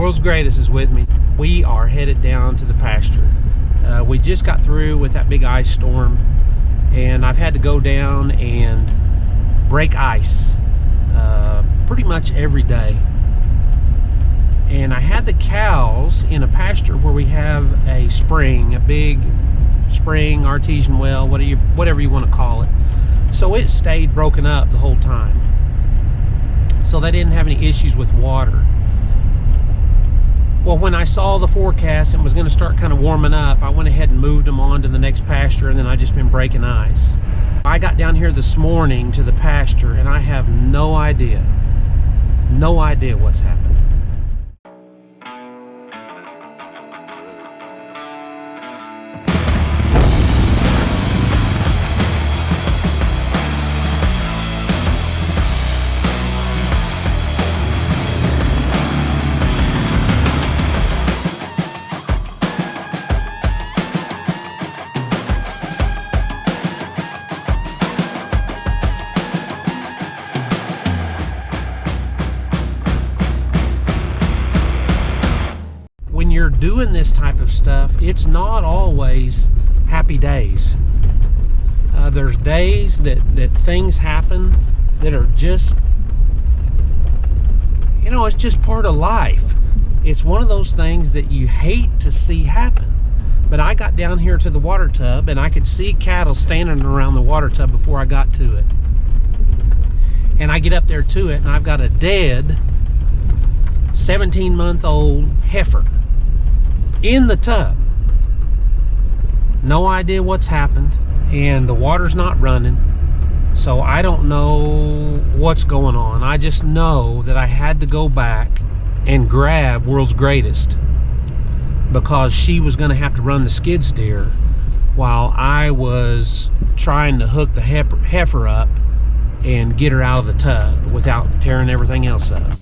World's Greatest is with me. We are headed down to the pasture. We just got through with that big ice storm, and I've had to go down and break ice pretty much every day. And I had the cows in a pasture where we have a spring, a big spring, artesian well, whatever you want to call it. So it stayed broken up the whole time. So they didn't have any issues with water. Well, when I saw the forecast and was going to start kind of warming up, I went ahead and moved them on to the next pasture, and then I just been breaking ice. I got down here this morning to the pasture, and I have no idea what's happened. When you're doing this type of stuff, it's not always happy days. There's days that things happen that are just, it's just part of life. It's one of those things that you hate to see happen. But I got down here to the water tub, and I could see cattle standing around the water tub before I got to it. And I get up there to it, and I've got a dead 17-month-old heifer in the tub. No idea what's happened, and the water's not running, so I don't know what's going on. I just know that I had to go back and grab World's Greatest because she was going to have to run the skid steer while I was trying to hook the heifer up and get her out of the tub without tearing everything else up.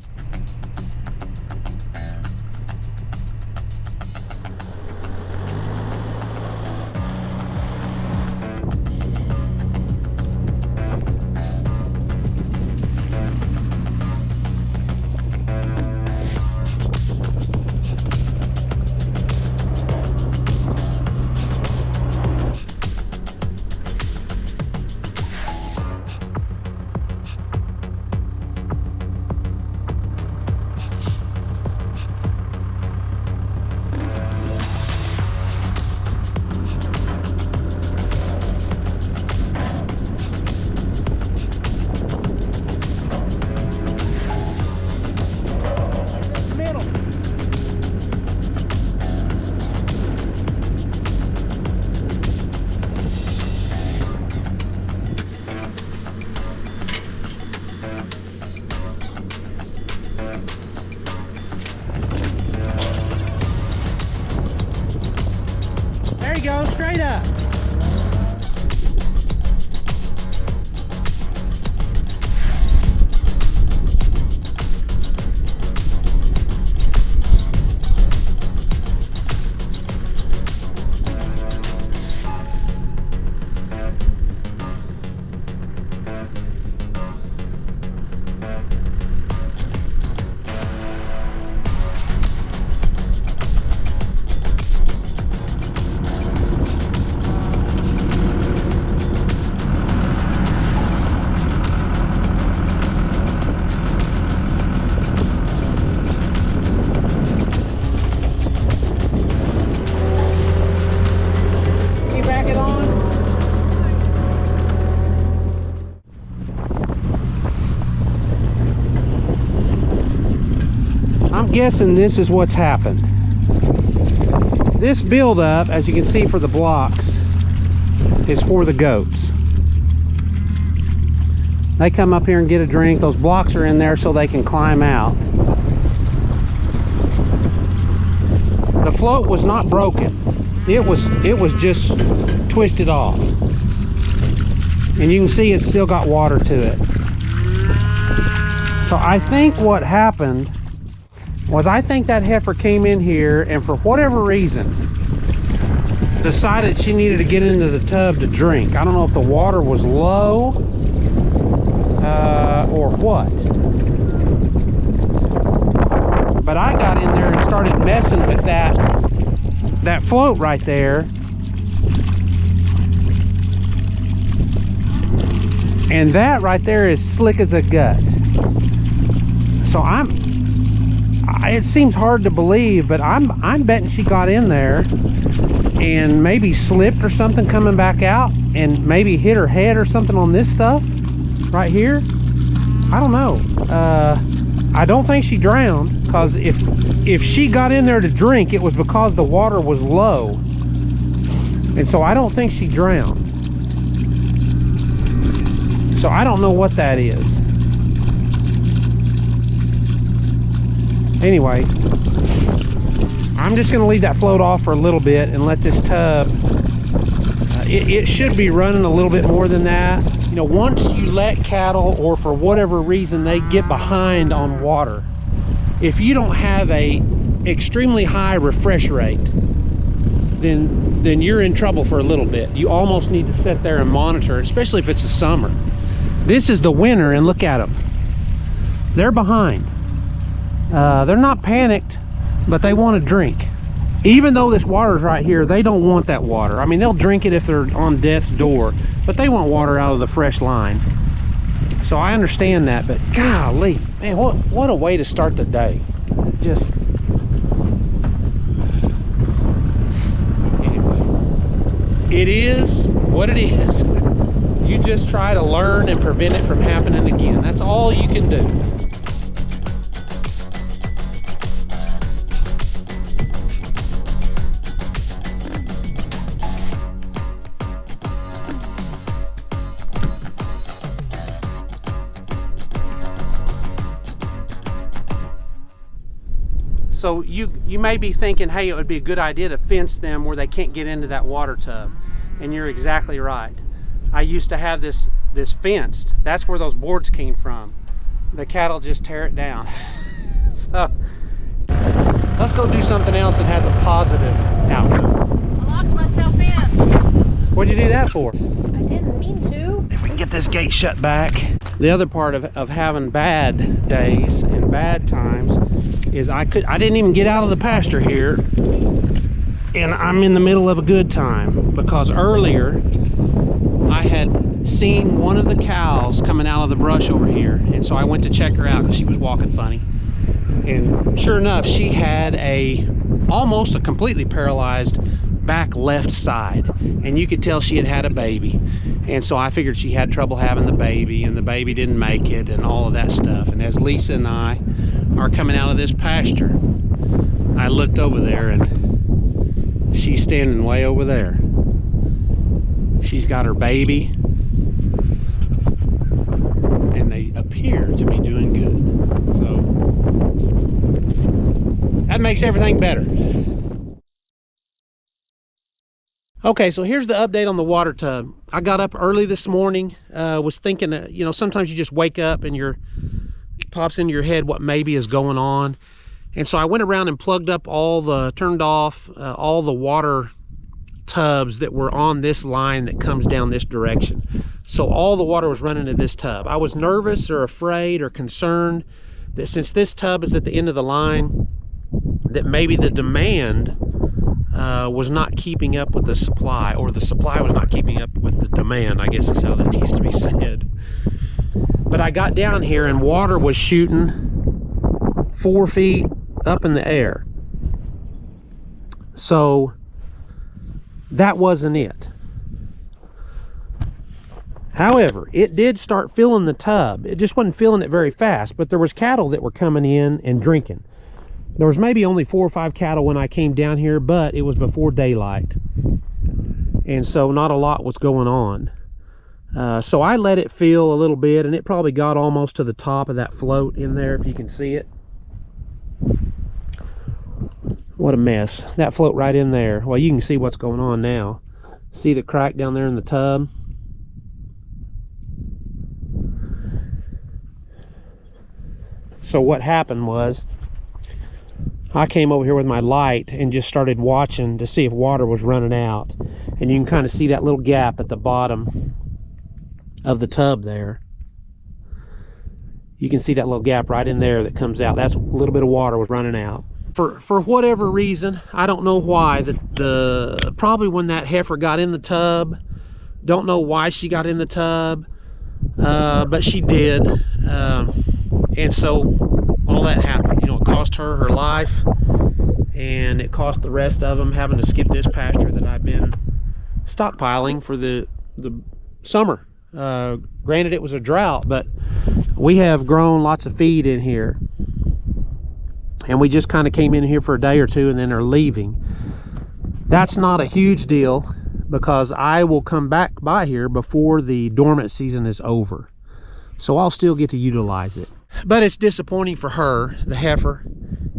There you go, straight up. I'm guessing this is what's happened. This buildup, as you can see for the blocks, is for the goats. They come up here and get a drink. Those blocks are in there so they can climb out. The float was not broken. It was just twisted off. And you can see it's still got water to it. So I think what happened was, I think that heifer came in here and for whatever reason decided she needed to get into the tub to drink. I don't know if the water was low or what. But I got in there and that float right there, and that right there is slick as a gut. So it seems hard to believe, but I'm betting she got in there and maybe slipped or something coming back out, and maybe hit her head or something on this stuff right here. I don't know. I don't think she drowned, because if she got in there to drink, it was because the water was low, and so I don't think she drowned. So I don't know what that is. Anyway, I'm just gonna leave that float off for a little bit and let this tub, it should be running a little bit more than that. You know, once you let cattle, or for whatever reason they get behind on water, if you don't have a extremely high refresh rate, then you're in trouble for a little bit. You almost need to sit there and monitor, especially if it's the summer. This is the winter, and look at them. They're behind. They're not panicked, but they want to drink. Even though this water's right here, they don't want that water. I mean, they'll drink it if they're on death's door, but they want water out of the fresh line. So I understand that, but golly, man, what a way to start the day. Just... anyway, it is what it is. You just try to learn and prevent it from happening again. That's all you can do. So you may be thinking, hey, it would be a good idea to fence them where they can't get into that water tub. And you're exactly right. I used to have this fenced. That's where those boards came from. The cattle just tear it down. So let's go do something else that has a positive outcome. I locked myself in. What'd you do that for? I didn't mean to. If we can get this gate shut back. The other part of having bad days and bad times is I didn't even get out of the pasture here, and I'm in the middle of a good time, because earlier I had seen one of the cows coming out of the brush over here, and so I went to check her out because she was walking funny. And sure enough, she had almost a completely paralyzed back left side, and you could tell she had had a baby. And so I figured she had trouble having the baby, and the baby didn't make it, and all of that stuff. And as Lisa and I are coming out of this pasture, I looked over there, and she's standing way over there. She's got her baby, and they appear to be doing good. So that makes everything better. Okay, so here's the update on the water tub. I got up early this morning, was thinking, you know, sometimes you just wake up and pops into your head what maybe is going on. And so I went around and turned off all the water tubs that were on this line that comes down this direction. So all the water was running to this tub. I was nervous or afraid or concerned that since this tub is at the end of the line, that maybe the demand was not keeping up with the supply, or the supply was not keeping up with the demand, I guess is how that needs to be said. But I got down here and water was shooting 4 feet up in the air. So that wasn't it. However, it did start filling the tub. It just wasn't filling it very fast, but there was cattle that were coming in and drinking. There was maybe only 4 or 5 cattle when I came down here, but it was before daylight. And so not a lot was going on. So I let it fill a little bit, and it probably got almost to the top of that float in there, if you can see it. What a mess. That float right in there. Well, you can see what's going on now. See the crack down there in the tub? So what happened was, I came over here with my light and just started watching to see if water was running out. And you can kind of see that little gap at the bottom of the tub there. You can see that little gap right in there that comes out. That's a little bit of water was running out. For whatever reason, I don't know why, the probably when that heifer got in the tub, don't know why she got in the tub, but she did, and so all that happened. You know, it cost her her life, and it cost the rest of them having to skip this pasture that I've been stockpiling for the summer. Granted, it was a drought, but we have grown lots of feed in here, and we just kind of came in here for a day or two and then are leaving. That's not a huge deal, because I will come back by here before the dormant season is over, so I'll still get to utilize it. But it's disappointing for her, the heifer.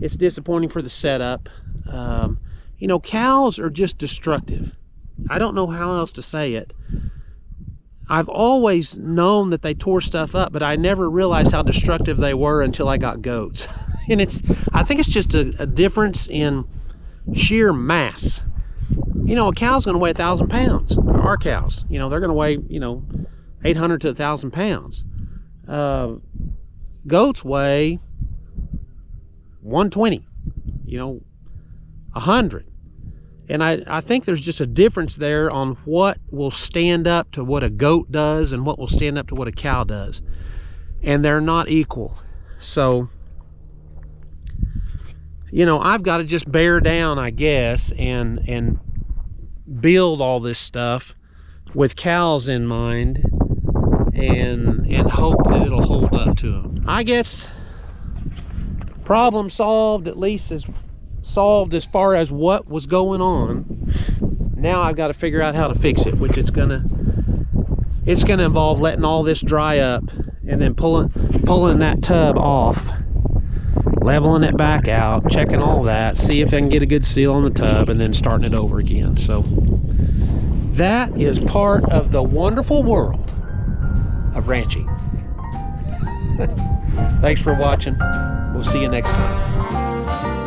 It's disappointing for the setup. You know, cows are just destructive. I don't know how else to say it. I've always known that they tore stuff up, but I never realized how destructive they were until I got goats. And I think it's just a difference in sheer mass. You know, a cow's going to weigh 1,000 pounds. Our cows, you know, they're going to weigh, you know, 800 to 1,000 pounds. Goats weigh 120, you know, 100. And I think there's just a difference there on what will stand up to what a goat does and what will stand up to what a cow does. And they're not equal. So, you know, I've got to just bear down, I guess, and build all this stuff with cows in mind, and hope that it'll hold up to them. I guess problem solved, at least as solved as far as what was going on. Now I've got to figure out how to fix it, which it's gonna involve letting all this dry up and then pulling that tub off, leveling it back out, checking all that, see if I can get a good seal on the tub, and then starting it over again. So that is part of the wonderful world of ranching. Thanks for watching. We'll see you next time.